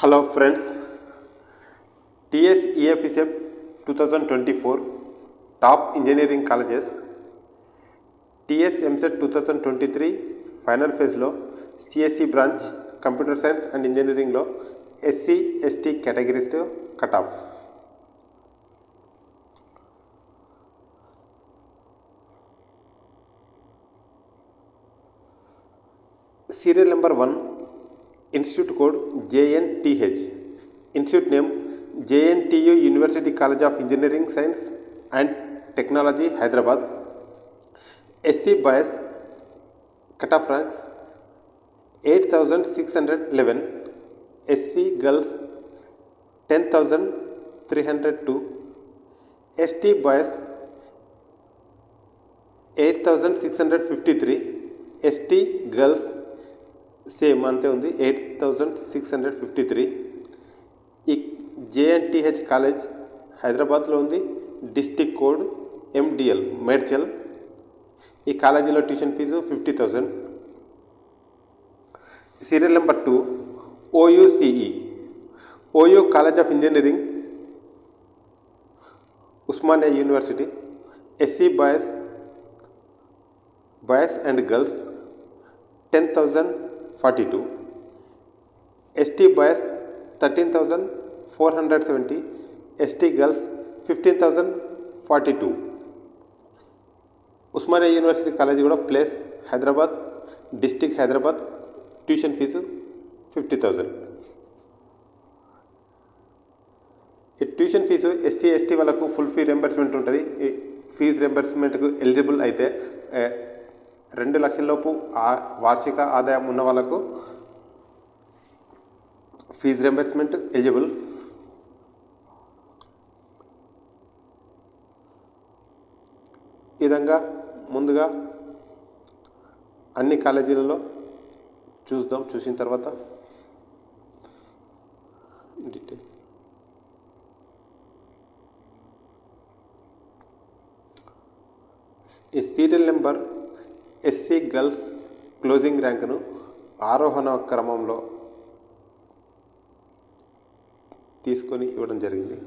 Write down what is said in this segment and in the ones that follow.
Hello friends, TS EFCET 2024 Top Engineering Colleges TS MSET 2023 final ఫేజ్లో CSC branch computer science and ఇంజనీరింగ్లో SC ST కేటగిరీస్లో cut off. Serial number 1, institute code JNTH, institute name JNTU university college of engineering science and technology Hyderabad. SC boys cut off ranks 8611, SC girls 10302, ST boys 8653, ST girls same అంతే ఉంది 8653. ఈ JNTH college హైదరాబాద్లో ఉంది. District code MDL Medchal. ఈ కాలేజీలో tuition fees 50,000. Serial number 2, OUCE, OU college of engineering Osmania university. SC boys and girls 10,042, ST boys 13,470, ST girls 15,042. Osmania university college కూడా place Hyderabad, district Hyderabad. Tuition fees 50,000. ఈ tuition fees SC ST వాళ్ళకు full fee reimbursement ఉంటుంది. ఈ fee రియంబర్స్మెంట్కు eligible అయితే 2 లక్షల లోపు వార్షిక ఆదాయం ఉన్న వాళ్ళకు ఫీజు రియంబర్స్మెంట్ ఎలిజిబుల్. ఈ విధంగా ముందుగా అన్ని కాలేజీలలో చూసిన తర్వాత డీటెయిల్. ఈ serial number SC girls closing ర్యాంకును ఆరోహణ క్రమంలో తీసుకొని ఇవ్వడం జరిగింది.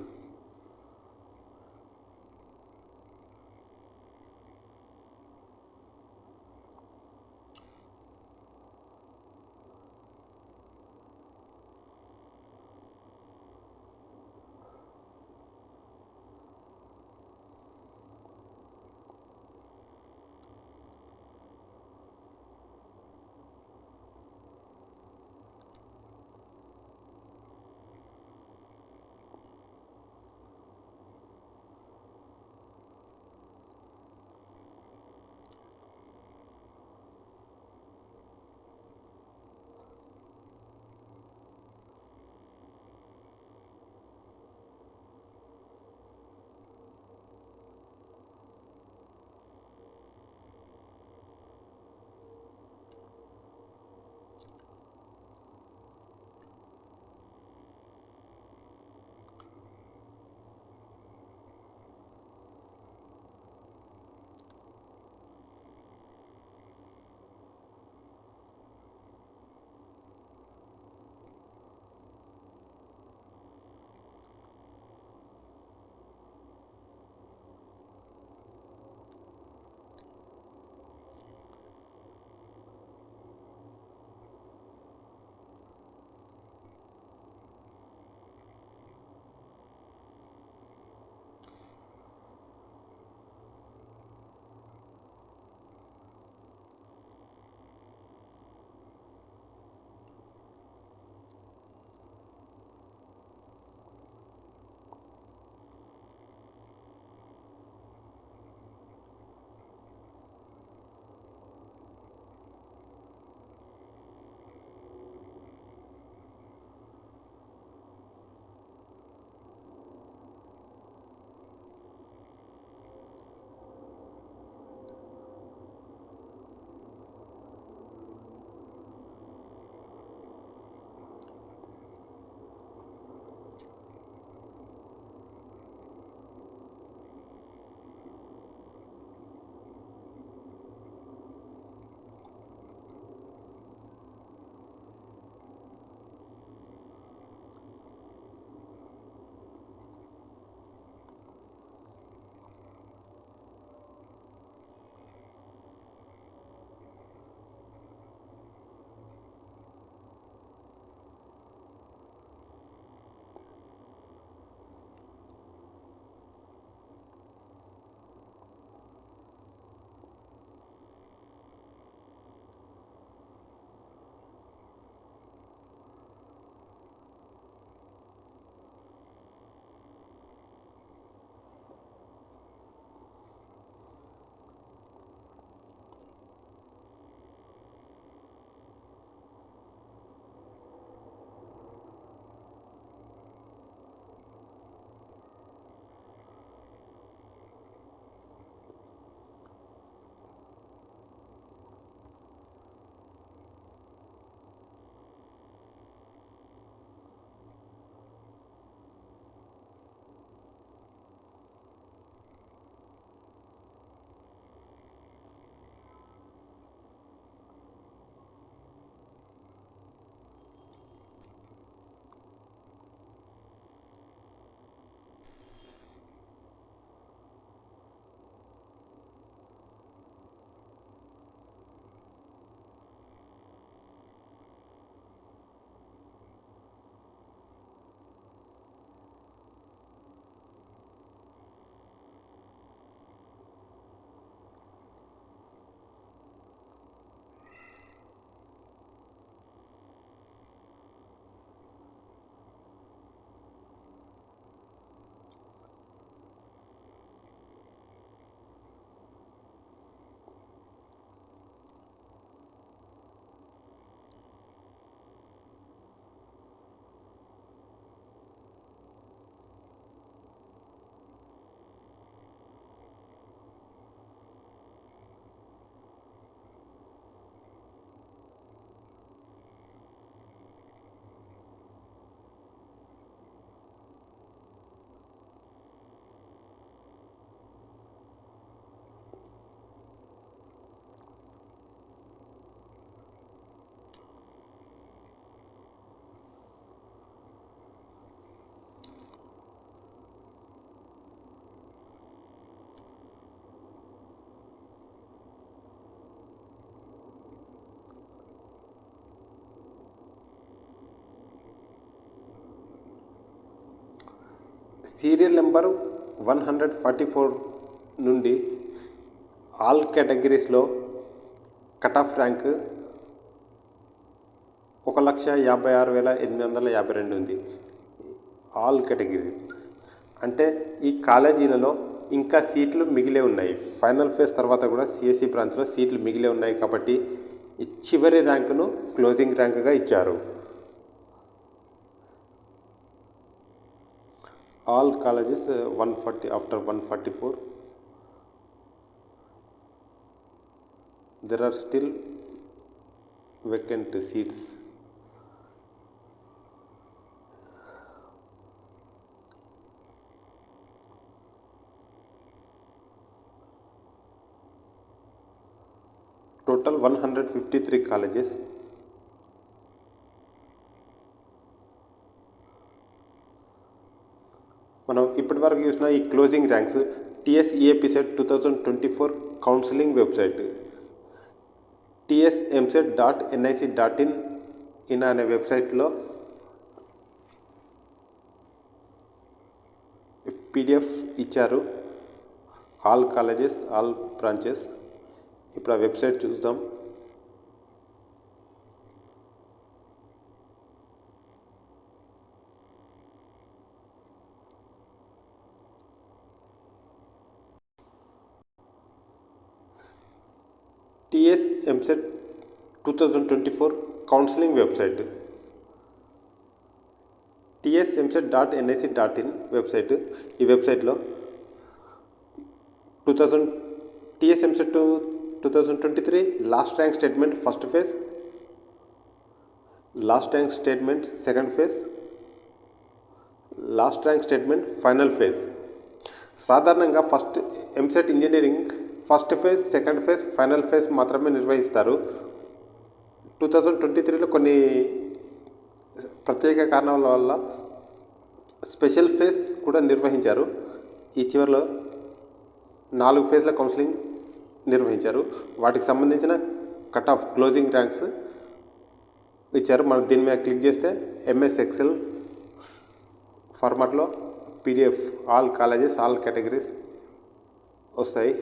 సీరియల్ నెంబర్ 144 నుండి ఆల్ కేటగిరీస్లో కట్ ఆఫ్ ర్యాంక్ 1,56,852 ఉంది. ఆల్ కేటగిరీస్ అంటే ఈ కాలేజీలలో ఇంకా సీట్లు మిగిలే ఉన్నాయి. ఫైనల్ ఫేజ్ తర్వాత కూడా సిఎస్సి బ్రాంచ్లో సీట్లు మిగిలే ఉన్నాయి కాబట్టి ఈ చివరి ర్యాంకును క్లోజింగ్ ర్యాంకుగా ఇచ్చారు. All colleges 140 after 144 there are still vacant seats. Total 153 colleges. మనం ఇప్పటి వరకు చూసిన ఈ closing ranks TS EAPCET 2024 counselling website tsmset.nic.in అనే వెబ్సైట్లో పీడిఎఫ్ ఇచ్చారు. All colleges all branches. ఇప్పుడు ఆ వెబ్సైట్ చూద్దాం. TSMSET 2024 counselling website tsmset.nic.in website. ఈ వెబ్సైట్లో TSMSET 2023 last rank statement first phase, last rank statement second phase, last rank statement final phase. సాధారణంగా first EAMCET engineering first phase, second phase, final phase మాత్రమే నిర్వహిస్తారు. 2023లో కొన్ని ప్రత్యేక కారణాల వల్ల స్పెషల్ ఫేజ్ కూడా నిర్వహించారు. ఈ చివరిలో 4 ఫేజ్ల కౌన్సిలింగ్ నిర్వహించారు. వాటికి సంబంధించిన కట్ ఆఫ్ క్లోజింగ్ ర్యాంక్స్ ఇచ్చారు. మనం దీని మీద క్లిక్ చేస్తే ఎంఎస్ ఎక్సెల్ ఫార్మాట్లో PDF all colleges all categories వస్తాయి.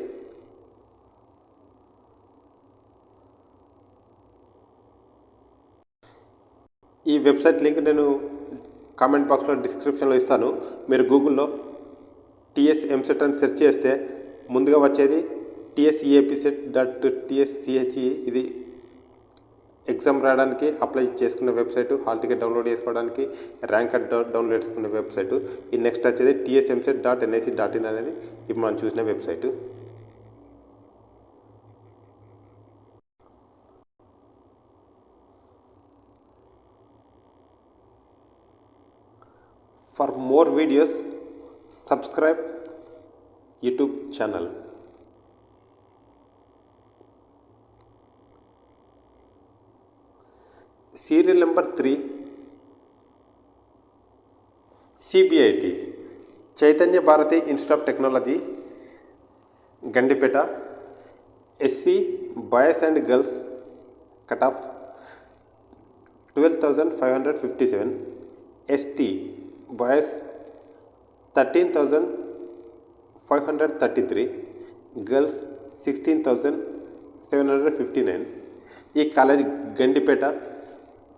ఈ వెబ్సైట్ లింక్ నేను కామెంట్ బాక్స్లో డిస్క్రిప్షన్లో ఇస్తాను. మీరు గూగుల్లో TSMSET అని సెర్చ్ చేస్తే ముందుగా వచ్చేది tsepset.tschE. ఇది ఎగ్జామ్ రాయడానికి అప్లై చేసుకున్న వెబ్సైట్, హాల్ టికెట్ డౌన్లోడ్ చేసుకోవడానికి, ర్యాంక్ కార్డ్ డౌన్లోడ్ చేసుకునే వెబ్సైట్. ఈ నెక్స్ట్ వచ్చేది tsmset.nic.in అనేది ఇప్పుడు మనం చూసిన website. For more videos, subscribe YouTube channel. Serial number 3 CBIT Chaitanya Bharati Institute of Technology Gandipeta. SC Boys and Girls cut off 12,557. ST Boys 13,533, Girls 16,759. ఈ college Gandipet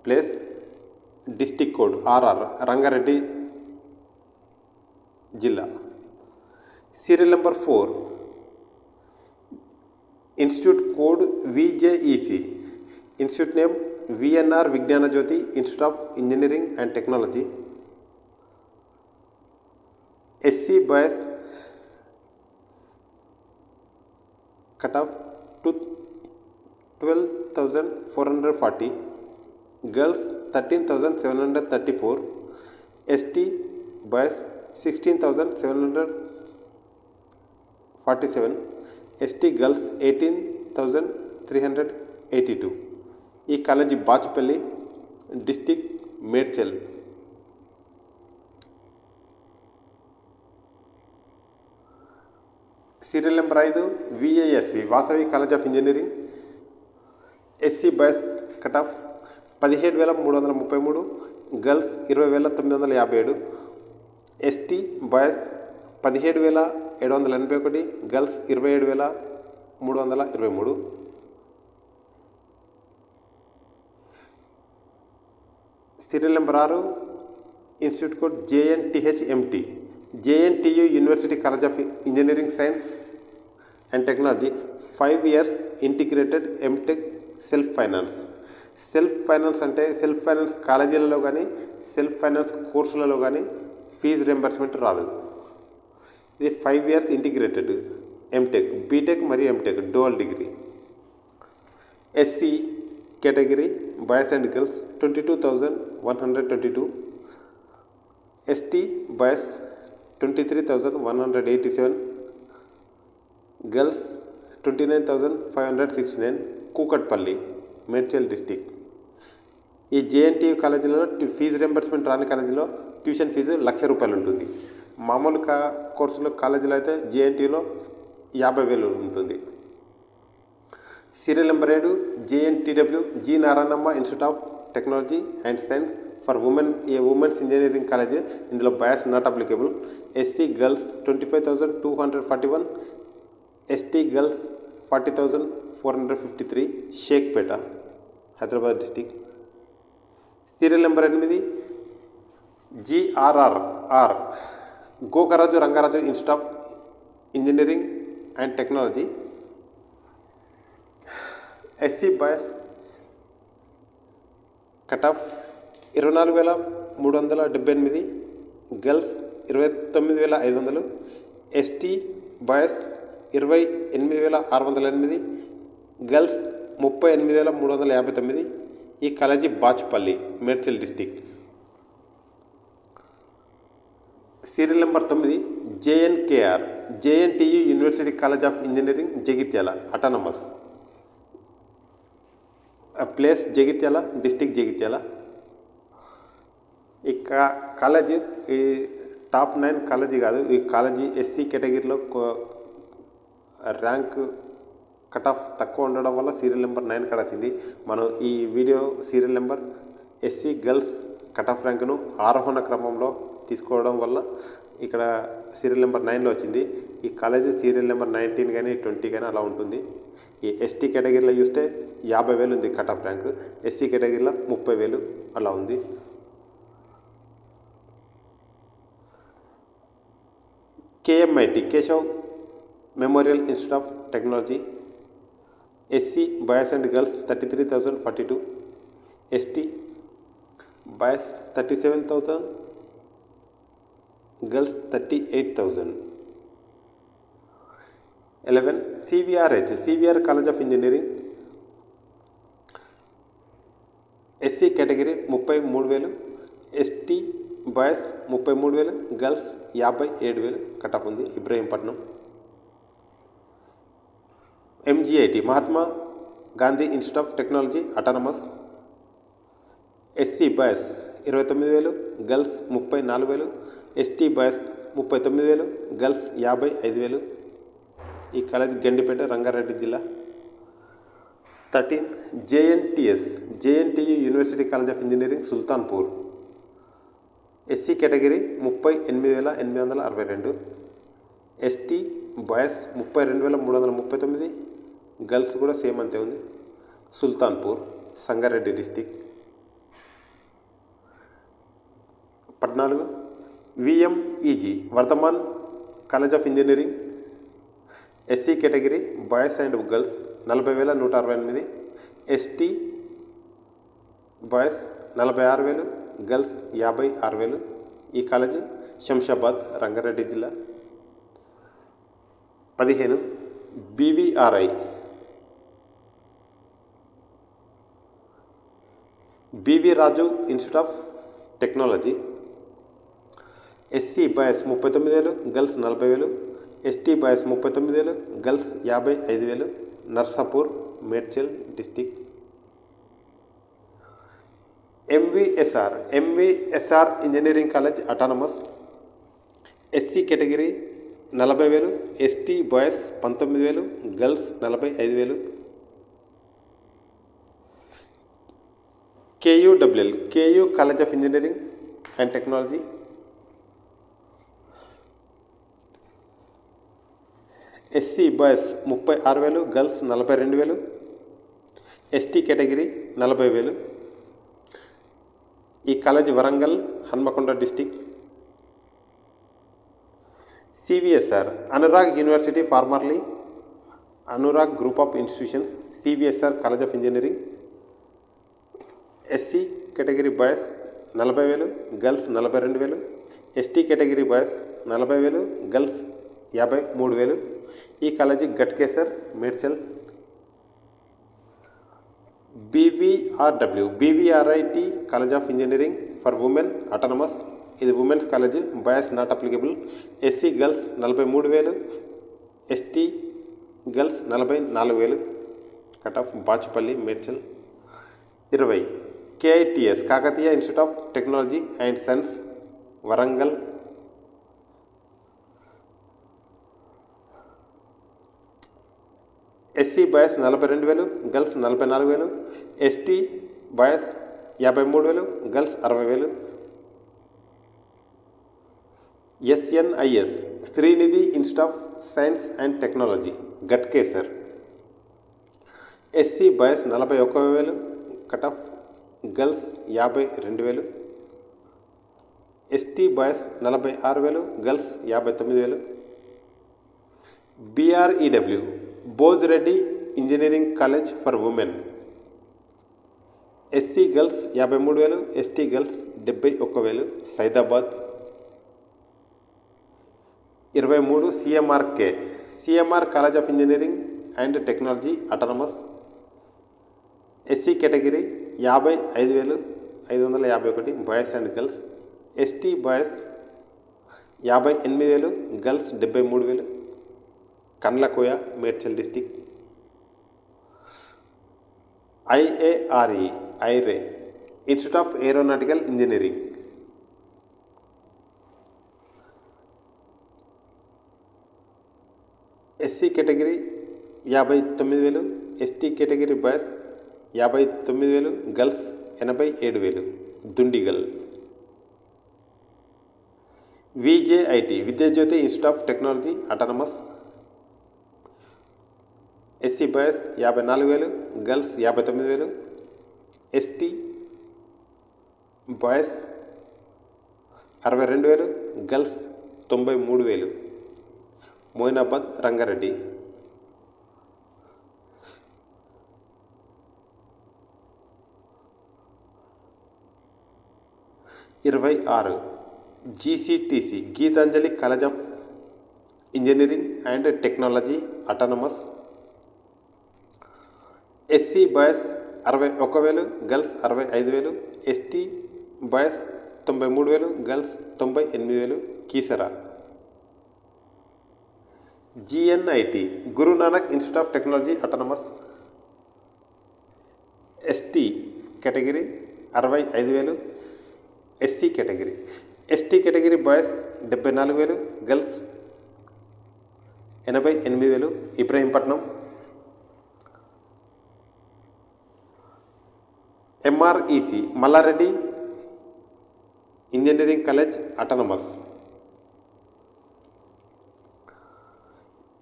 place, district code RR Rangareddy జిల్లా. Serial number 4 institute code VJEC. Institute name VNR Vignana Jyothi institute of engineering and technology. SC boys cut off 12,440, girls 13,734, ST boys 16,747, ST girls 18,382. ఈ college Bachupally, district Medchal. Serial number 5 VASV Vasavi college of engineering. SC boys cut off 17,333, girls 20,957, ST boys 17,781, girls 27,323. Serial number 6 institute code JNTHMT, JNTU university college of engineering science and technology 5 years integrated M Tech self finance. Self finance అంటే self finance కాలేజీలలో కానీ self finance కోర్సులలో కానీ fee reimbursement రాదు. ఇది 5 years integrated M Tech, B Tech మరియు M Tech dual degree. SC category boys and girls 22,122, ST boys 23,187, girls 29,569. Kukatpally, Medchal district. ఈ JNTU కాలేజీలలో ఫీజు రింబర్స్మెంట్ రాని కాలేజీలో ట్యూషన్ ఫీజు ₹1,00,000 ఉంటుంది. మామూలు కోర్సులో కాలేజీలో అయితే JNTUలో 50,000 ఉంటుంది. Serial number 7 JNTW G Narayanamma institute of technology and science for women, a women's engineering college. ఇందులో boys not applicable. SC girls 25,241, ST girls 40,453, Shaikpet, Hyderabad district. Serial number 8 GRRR Gokaraju Rangaraju institute of engineering and technology. SC boys cut off 24,378, girls 29,500, ST boys 28,608, girls 38,359. ఈ college Bachupally, Medchal district. Serial number 9 JNKR JNTU university college of engineering Jagtial, autonomous. Place Jagtial, district Jagtial. ఈ college ఈ top 9 college కాదు. ఈ college SC కేటగిరీలో rank cut off తక్కువ ఉండడం వల్ల serial number 9 కాడ వచ్చింది. మనం ఈ video serial number SC girls cut off ర్యాంకును ఆరోహణ క్రమంలో తీసుకోవడం వల్ల ఇక్కడ సీరియల్ నెంబర్ 9లో వచ్చింది. ఈ కాలేజీ సీరియల్ నెంబర్ 19 కానీ 20 కానీ అలా ఉంటుంది. ఈ ఎస్టీ కేటగిరీలో చూస్తే 50,000 ఉంది కట్ ఆఫ్ ర్యాంక్, ఎస్సీ కేటగిరీలో 30,000 అలా ఉంది. KMIT Keshav memorial institute of technology. SC boys and girls 33,042, ST boys 37,000, girls 38,000. 11 CVR college of engineering. SC category 33,000, ST boys 33,000, girls 57,000 cut off ఉంది. Ibrahimpatnam. MGIT Mahatma Gandhi institute of technology, autonomous. SC boys 29,000, girls 34,000, ST boys 39,000, girls 55,000. ఈ college Gandipet, Rangareddy జిల్లా. 13 JNTU university college of engineering, Sultanpur. SC category 38,862, ST boys 32,339, girls కూడా same అంతే ఉంది. Sultanpur, Sangareddy district. 14 VMEG Vardhaman college of engineering. SC category boys and girls 40,168, ST boys 46,000, girls 56,000. ఈ college Shamshabad, Rangareddy జిల్లా. 15 BVRI BV Raju institute of technology. SC boys 39,000, girls 40,000, ST boys 39,000, girls 55,000. Narsapur, Medchal district. MVSR engineering college, autonomous. SC category 40,000, ST boys 19,000, girls 45,000. KU college of engineering and technology. SC boys 36,000, girls 42,000, ST category 40,000. ఈ college Warangal, Hanamkonda district. CVSR Anurag university, formerly Anurag group of institutions. CVSR college of engineering. SC category boys 40,000, girls 42,000, ST category boys 40,000, girls 53,000. ఈ college Ghatkesar, Medchal. BVRIT college of engineering for women, autonomous. ఇది women's college, boys not applicable. SC girls 43,000, ST girls 44,000. Cut off Bachupally, Medchal. 20 KITS Kakatiya institute of technology and science, Warangal. SC boys 42,000, girls 44,000, ST boys 53,000, girls 60,000. SNIS Sreenidhi institute of science and technology, Ghatkesar. SC boys 41,000, cut off. Girls 52,000, ST boys 46,000, girls 59,000. BREW Bhojreddy engineering college for women. SC girls 53,000, ST girls 71,000, Saidabad. 23 CMRK CMR college of engineering and technology, autonomous. SC category 55,551 boys and girls. ST boys 58,000, girls 73,000. Kandlakoya, Medchal district. IARE institute of aeronautical engineering. SC category 59,000, ST category boys 59,000, girls 87,000. Dundigal. VJIT Vidya Jyothi institute of technology, autonomous. SC boys 54,000, girls 59,000, ST boys 62,000, girls 93,000. Moinabad, Rangareddy. 26 GCTC Geethanjali college of engineering and technology, autonomous. SC boys 61,000, girls 65,000, ST boys 93,000, girls 98,000. Keesara. GNIT Guru Nanak institute of technology, autonomous. ST category 65,000, SC category. ST category boys 74,000, girls 88,000. Ibrahimpatnam. MREC Mallareddy engineering college, autonomous.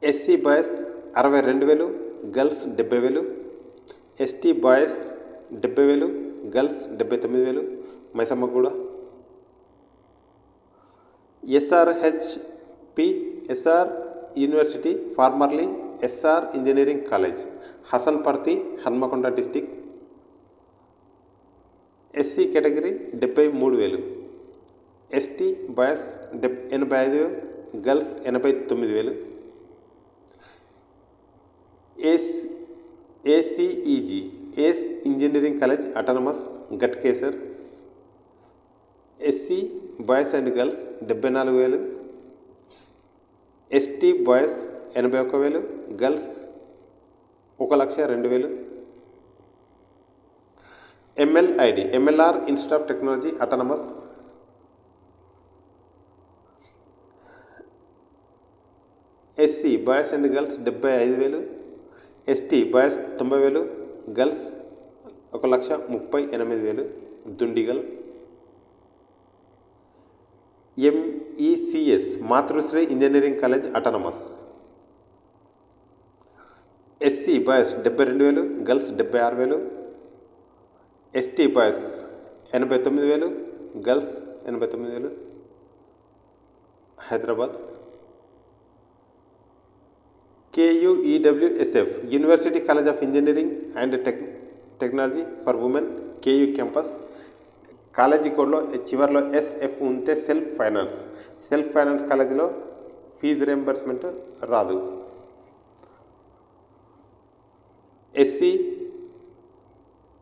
SC boys 62,000, girls 70,000, ST boys 70,000, girls 79,000. Maisammaguda. SR university, formerly SR engineering college, Hasanparthy, Hanamkonda district. SC category 73,000, ST boys 85,000, girls 89,000. ACEG ace engineering college, autonomous, Ghatkesar. SC boys and girls 74,000, ST boys 81,000, girls 1,02,000. MLR institute of technology, autonomous. SC boys and girls 75,000, ST boys 90,000, girls 1,38,000. Dundigal. MECS Matrusri engineering college, autonomous. SC boys 72,000, girls 76,000. ST boys 89,000, girls 89,000. Hyderabad. KUEWSF university college of engineering and technology for women, KU campus. College కోడ్లో చివరిలో SF ఉంటే self finance. Self finance కాలేజీలో fees reimbursement రాదు. SC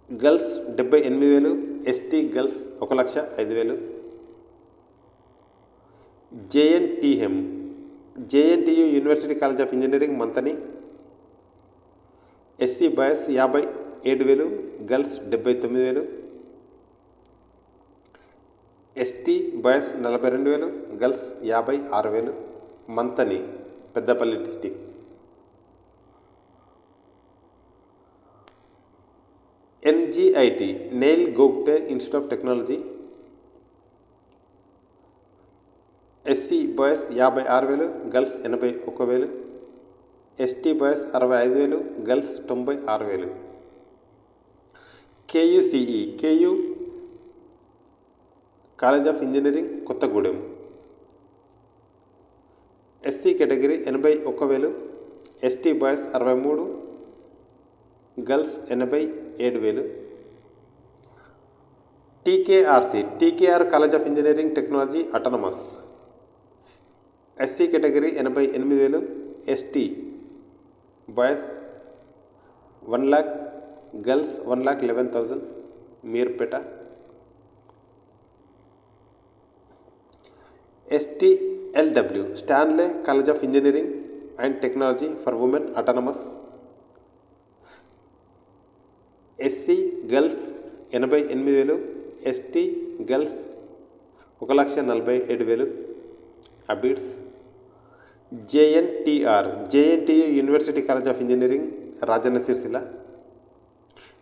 girls 78,000, ST girls 1,05,000. JNTU university college of engineering Manthani. SC boys 57,000, girls 79,000. ST boys 42,000, girls 56,000. Manthani, Peddapalli district. NGIT Neil Gogte institute of technology. SC boys 56,000, girls 81,000. ST boys 65,000, girls 96,000. KU college of engineering Kothagudem. SC category 81,000, ST boys 63, girls 87,000. TKR college of engineering technology autonomous. SC category 88,000, ST boys 1,00,000, girls 1,11,000. Meerpet. STLW Stanley college of engineering and technology for women autonomous. SC girls 88,000, ST girls 1,47,000. Abids. JNTU university college of engineering Rajanna Sircilla.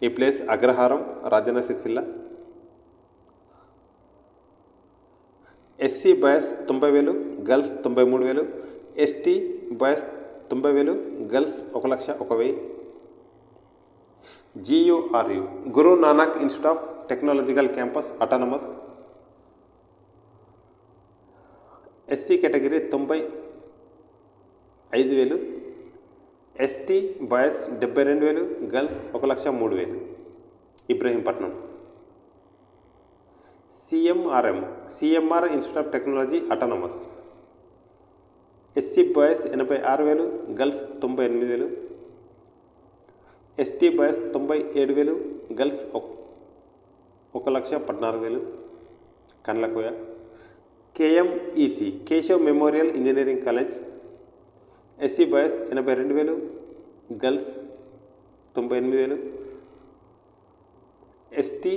ఈ place Agraharam, Rajanna Sircilla. SC boys 90,000, girls 93,000. ST boys 90,000, girls 1,01,000. GURU Guru Nanak institute of technological campus autonomous. SC category 95,000, ST boys 72,000, girls 1,03,000. Ibrahimpatnam. CMR institute of technology autonomous. SC boys 86,000, girls 98,000. ST boys 97,000, girls 1,14,000. Kandlakoya. KMEC Keshav memorial engineering college. SC boys 82,000, girls 98,000. ST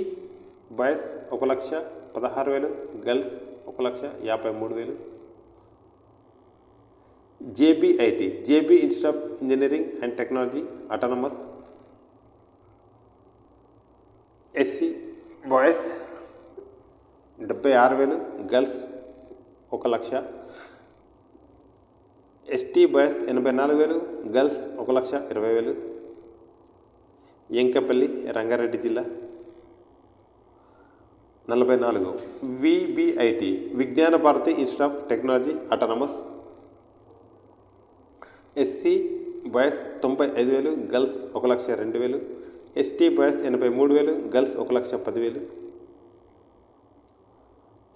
boys 1,16,000, girls 1,53,000. JB institute of engineering and technology autonomous. SC boys 76,000, girls 1,00,000. ST boys 84,000, girls 1,20,000. Enkapalli, Ranga Reddy జిల్లా. 44. VBIT Vignana Bharathi institute of technology autonomous. SC boys 95,000, girls 1,02,000. ST boys 83,000, girls 1,10,000.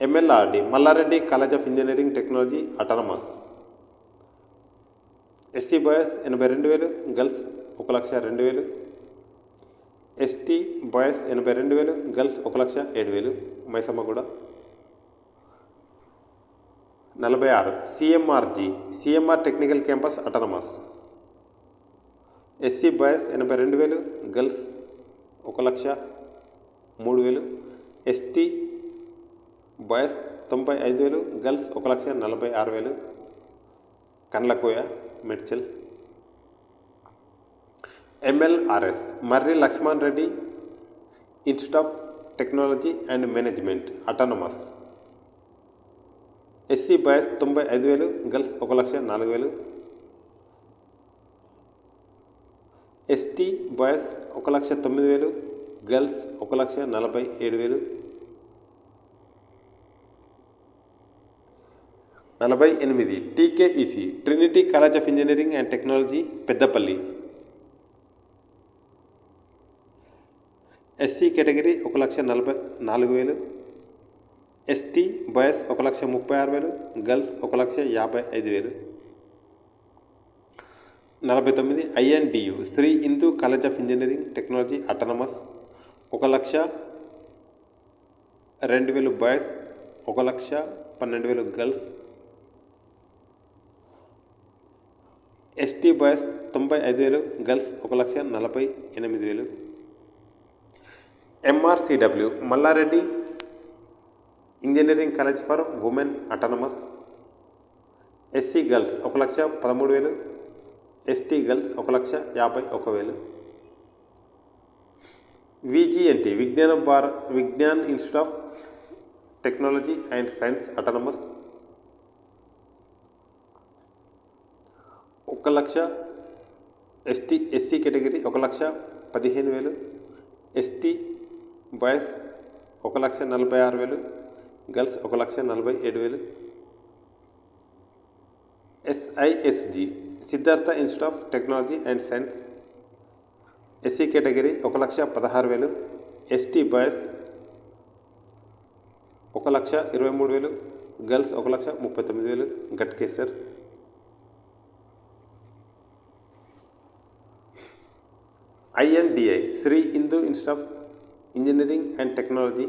MLRD Malla Reddy college of engineering technology autonomous. SC boys 82,000, girls 1,02,000. ST boys 82,000, girls 1,07,000. Maisammaguda. 46. CMR technical campus autonomous. SC boys 82,000, girls 1,03,000. ST boys 95,000, girls 1,46,000. Kandlakoya, Medchal. MLRS Marri Laxman Reddy institute of technology and management autonomous. SC boys 95,000, girls 1,04,000. ST boys 1,09,000, girls 1,47,000. 48 TKEC trinity college of engineering and technology Peddapalli. SC category 1,44,000, ST boys 1,36,000, girls 1,55,000. 49 INDU Sri Indu college of engineering technology autonomous 1,02,000 boys, 1,12,000 girls. ST boys 95,000, girls 1,48,000. MRCW Malla Reddy engineering college for women autonomous. SC girls 1,13,000, ST girls 1,51,000. VGNT Vignan institute of technology and science autonomous 1,00,000. SC category 1,15,000, ST boys 1,46,000, girls 1,47,000. SISG Siddhartha institute of technology and science SC category 1,16,000, ST boys 1,23,000, girls 1,39,000. Ghatkesar. INDI Sri Indu institute of engineering and technology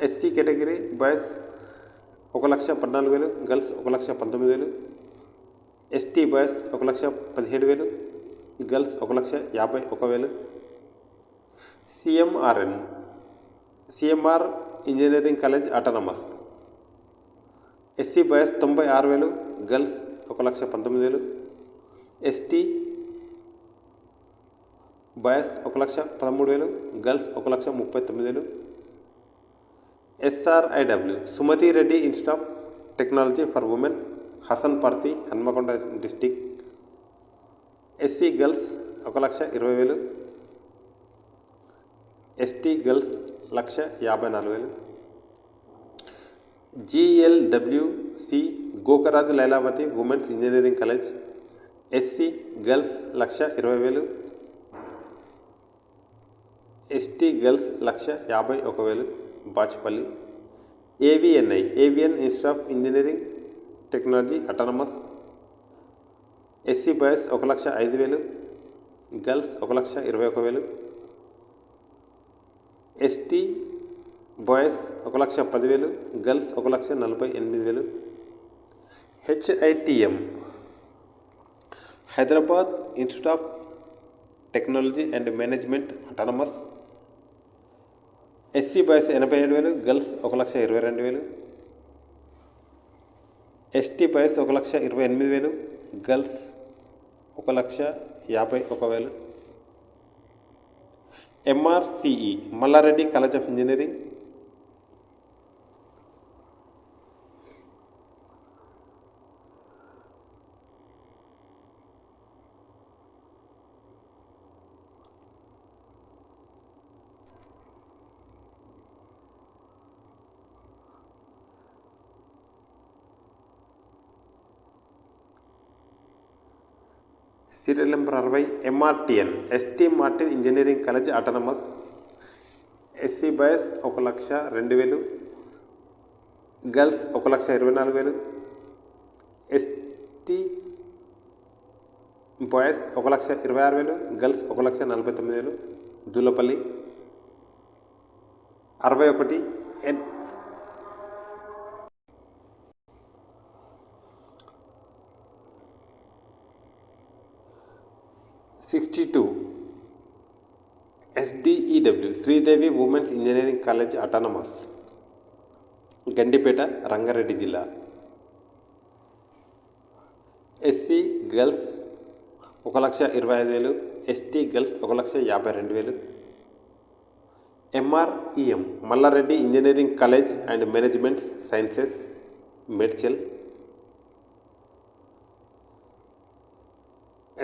SC category boys 1,14,000, girls 1,19,000, ST boys 1,17,000, girls 1,51,000. CMR engineering college autonomous SC boys 96,000, girls 1,19,000, ST boys 1,13,000, girls 1,39,000. SRIW Sumathi Reddy institute of technology for women Hasanparthy Hanamkonda district SC girls 1,20,000, ST girls 1,54,000. GLWC Gokaraju Lailavathi women's engineering college SC girls 1,20,000, ST girls 1,51,000. Bachupally. AVN institute of engineering technology autonomous SC boys 1,05,000, girls 1,21,000, ST boys 1,10,000, girls 1,48,000. HITM Hyderabad institute of technology and management autonomous SC boys 87,000, girls 1,22,000, ST boys 1,28,000, girls 1,51,000. MRCE Malla Reddy college of engineering serial number 60 MRTN ST Martin engineering college autonomous SC boys 1,02,000, girls 1,24,000, ST boys 1,26,000, girls 1,49,000. Dhulapally. 61 62 SDEW Sridevi women's engineering college autonomous Gandipet Rangareddy జిల్లా SC girls 1,25,000, ST girls 1,52,000. MREM Malla Reddy engineering college and management sciences Medchal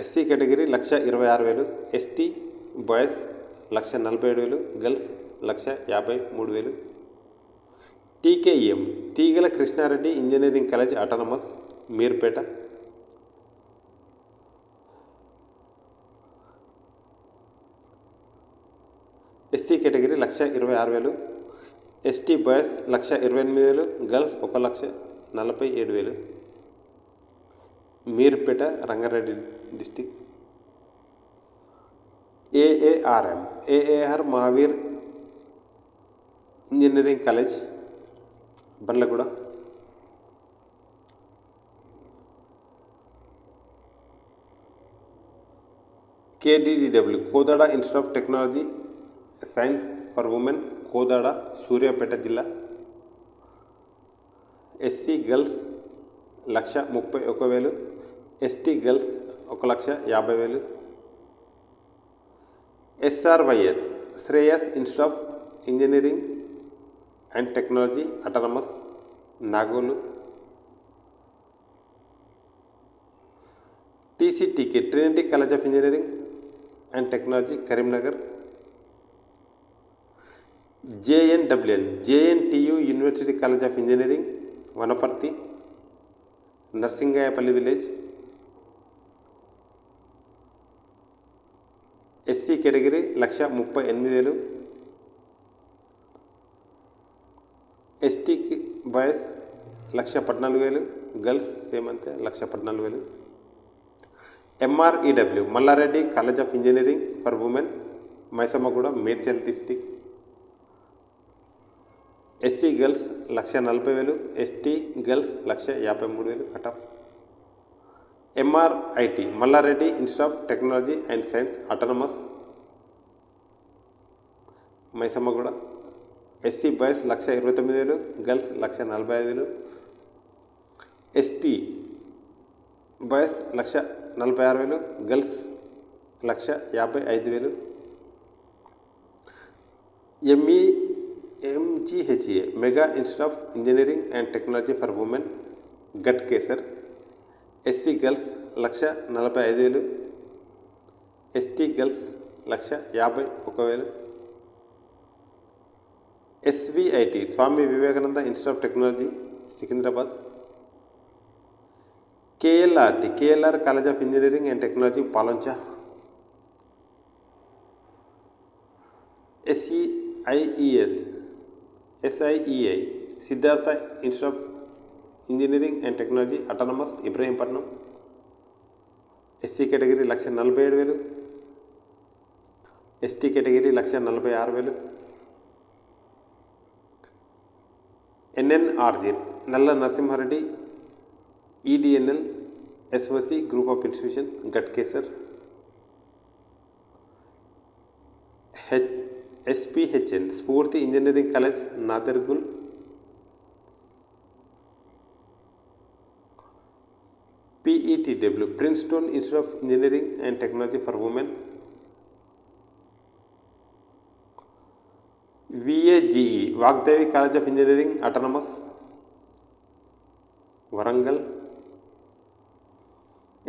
SC category 1,26,000, ST boys 1,47,000, girls 1,53,000. TKM Teegala Krishna Reddy engineering college autonomous Meerpet, SC category 1,26,000, ST boys 1,28,000, girls 1,47,000. Meerpet Ranga Reddy district. AR Mahaveer engineering college Bandlaguda, KDW Kodad institute of technology science for women Kodad Suryapet జిల్లా, SC girls 1,31,000, ST girls 1,50,000. SRYS Shreyas institute of engineering and technology autonomous Nagole, TCTK trinity college of engineering and technology Karimnagar, JNTU university college of engineering Wanaparthy Narsingaipalli village, SC category 1,38,000, ST boys 1,14,000, girls same అంతే 1,14,000. MREW Malla Reddy college of engineering for women Maisammaguda Medchal district, SC girls 1,40,000, ST girls 1,53,000 cutoff. MRIT Malla Reddy institute of technology and science autonomous Maisammaguda, SC boys 1,29,000, girls 1,45,000, ST boys 1,46,000, girls 1,55,000. MGHA Mega institute of engineering and technology for women Ghatkesar, SC girls 1,45,000, ST girls 1,51,000. SVIT Swami Vivekananda institute of technology Secunderabad, KLR college of engineering and technology Palancha, SIEI Siddhartha institute of engineering and technology autonomous Ibrahimpatnam, SC category 1,47,000, ST category 1,46,000. NNRG Nalla Narasimhareddy EDNL SOC group of institution Ghatkesar, SPHN Spoorthy engineering college Nadergul, PETW Princeton institute of engineering and technology for women, VAGE Vagdevi college of engineering autonomous Warangal,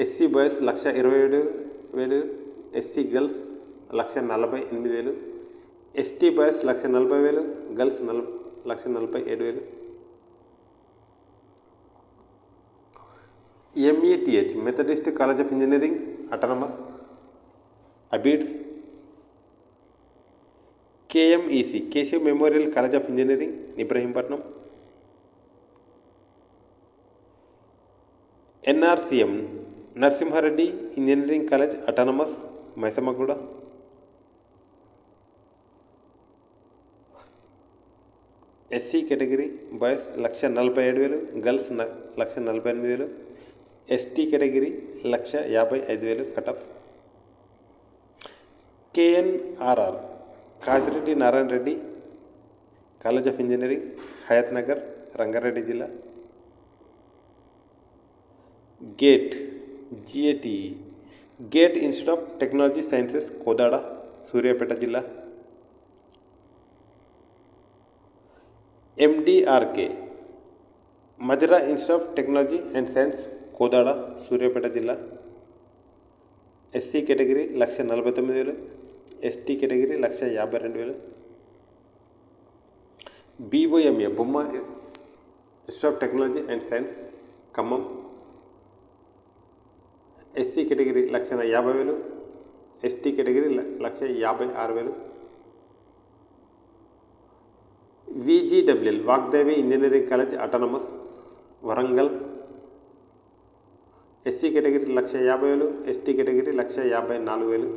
SC boys 1,27,000, SC girls 1,48,000, ST boys 1,40,000, girls 1,47,000. METH methodist college of engineering autonomous Abids, KMEC Keshav memorial college of engineering Ibrahimpatnam, NRCM Narasimha Reddy engineering college autonomous Maisammaguda, SC category boys 1,47,000, girls 1,48,000, ST category 1,55,000 cutoff. KNRR Kasireddy Narayana Reddy college of engineering Hayathnagar Ranga Reddy జిల్లా, GATE GATE institute of technology sciences Kodad Suryapet జిల్లా, MDRK Madhira institute of technology and science Kodad Suryapet జిల్లా, SC category 1,49,000, ST category 1,52,000. BOMA Bomma institute of technology and science Khammam, SC category 1,50,000, ST category 1,56,000. VGWL Vaagdevi engineering college autonomous Warangal, SC category 1,50,000, ST category 1,54,000.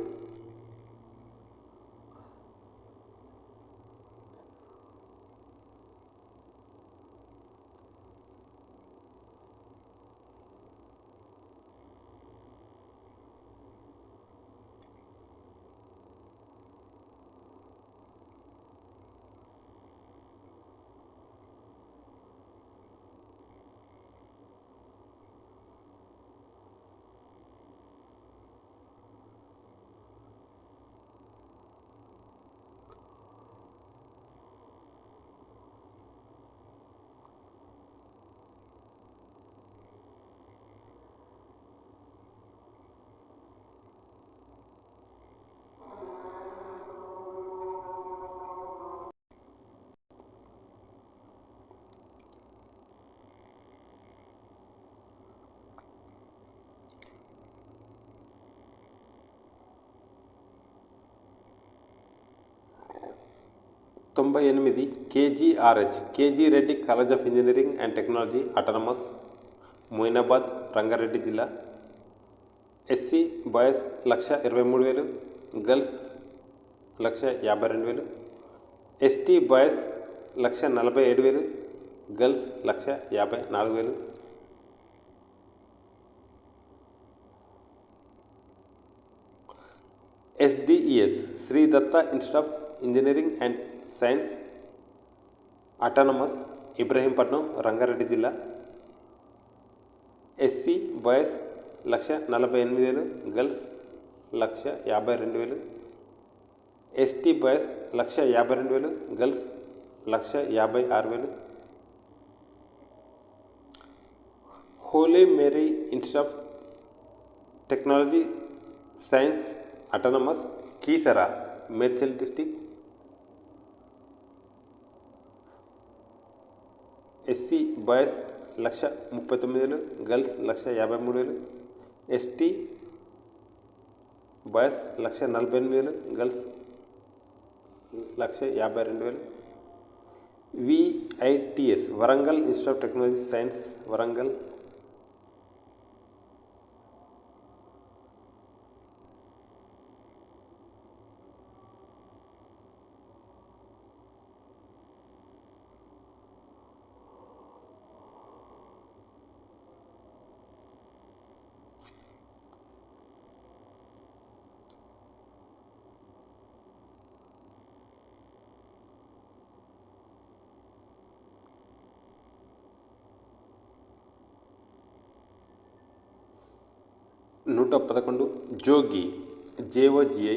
తొంభై ఎనిమిది KGRH KG Reddy college of engineering and technology autonomous Moinabad Ranga Reddy జిల్లా, SC boys 1,23,000, girls 1,52,000, ST boys 1,47,000, girls 1,54,000. SDES Sri Datta institute of engineering and science autonomous Ibrahimpatnam Ranga Reddy జిల్లా, SC boys 1,48,000, girls 1,52,000, ST boys 1,52,000, girls 1,56,000. Holy mary institute of technology science autonomous Keesara Medchal district, SC boys 1,39,000, girls 1,53,000, ST boys 1,48,000, girls 1,52,000. VITS Warangal institute of technology science Warangal, నూట 11 Jogi JOGI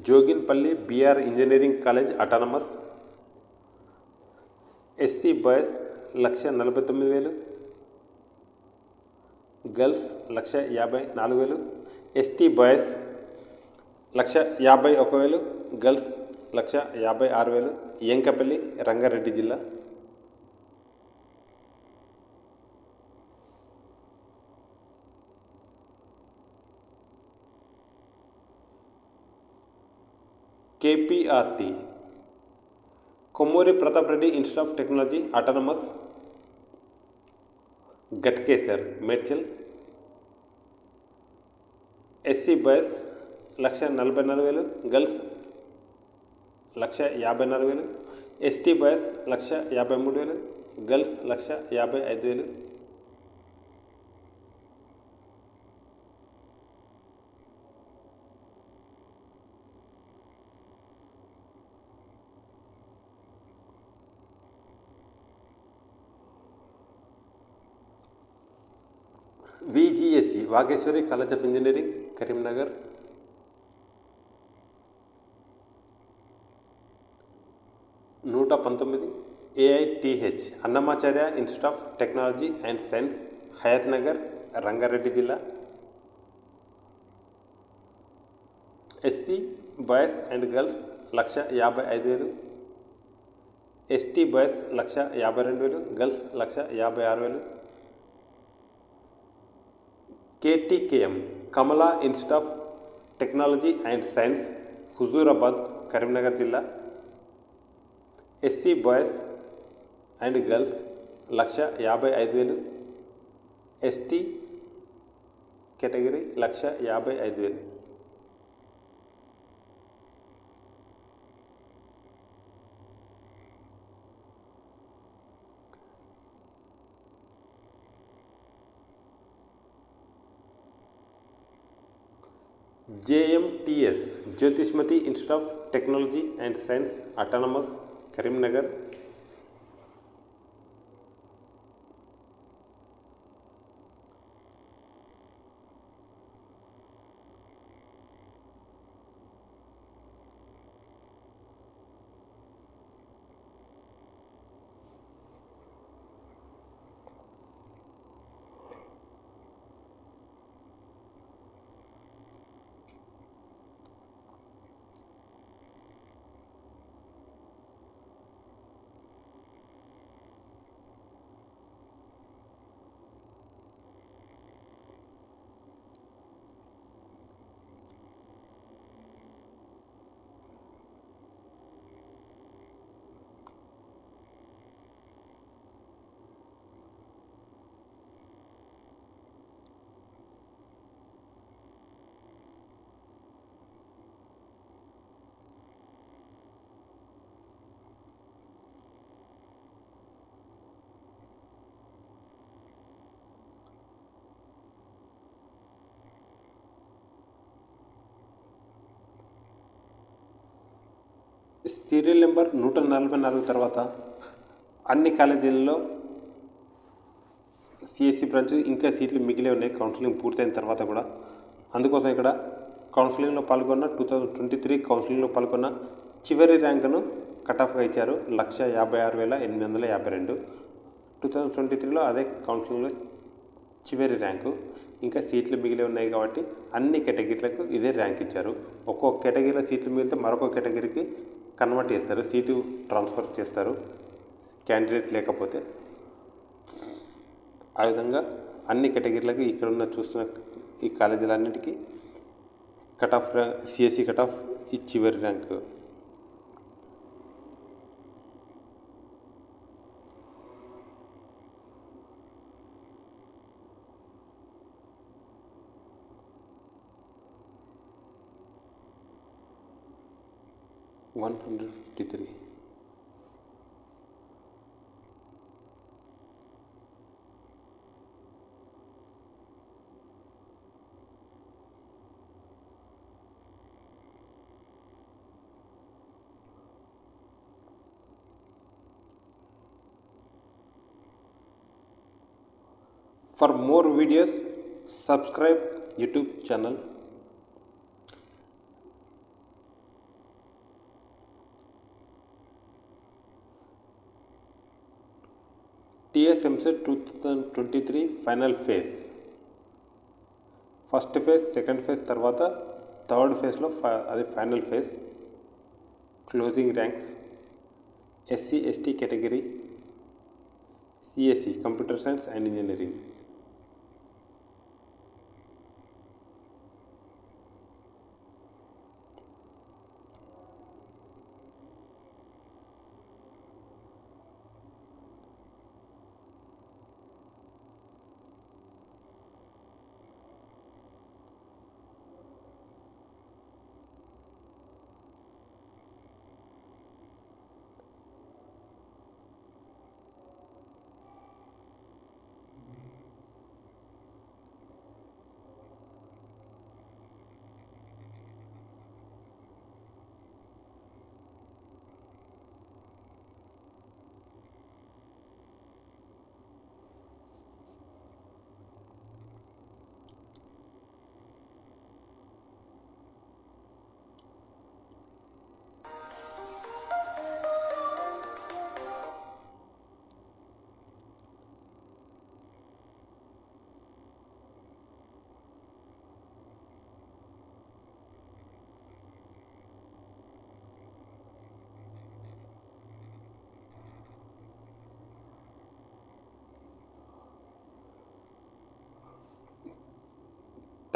Joginpally BR engineering college autonomous, SC boys 1,49,000, girls 1,54,000, ST boys 1,51,000, girls 1,56,000. Enkapalli Ranga Reddy జిల్లా, KPRT Kommuri Pratap Reddy institute of technology autonomous Ghatkesar Medchal, SC boys 1,44,000, girls 1,54,000, ST boys 1,53,000, girls 1,55,000. VGSE Vageswari college of engineering Karimnagar, 119 AITH Annamacharya institute of technology and science Hayathnagar Ranga Reddy జిల్లా, boys and girls 1,55,000, ST boys 1,52,000, girls 1,56,000. KTKM Kamala institute of technology and science Huzurabad Karimnagar జిల్లా, SC boys and girls 1,55,000, ST category 1,55,000. JMTS Jyothishmathi institute of technology and science autonomous Karimnagar, serial number 144 తర్వాత అన్ని కాలేజీల్లో CSC branch ఇంకా సీట్లు మిగిలే ఉన్నాయి counselling పూర్తయిన తర్వాత కూడా. అందుకోసం ఇక్కడ కౌన్సిలింగ్లో పాల్గొన్న 2023 కౌన్సిలింగ్లో పాల్గొన్న చివరి ర్యాంకును కట్ ఆఫ్గా ఇచ్చారు 156,852. 2023లో అదే కౌన్సిలింగ్లో చివరి ర్యాంకు. ఇంకా సీట్లు మిగిలి ఉన్నాయి కాబట్టి అన్ని కేటగిరీలకు ఇదే ర్యాంక్ ఇచ్చారు. ఒక్కొక్క కేటగిరీలో సీట్లు మిగిలితే మరొక కేటగిరీకి కన్వర్ట్ చేస్తారు, సీటు ట్రాన్స్ఫర్ చేస్తారు క్యాండిడేట్ లేకపోతే. ఆ విధంగా అన్ని కేటగిరీలకు ఇక్కడ ఉన్న చూస్తున్న ఈ కాలేజీలన్నిటికీ cut off CSC cut off ఈ చివరి rank. $153. For more videos, subscribe YouTube channel. TSMCET 2023 final phase, first phase, second phase తర్వాత థర్డ్ ఫేజ్లో అది final phase. Closing ranks SC ST category, CSC computer science and engineering.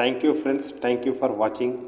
Thank you friends, thank you for watching.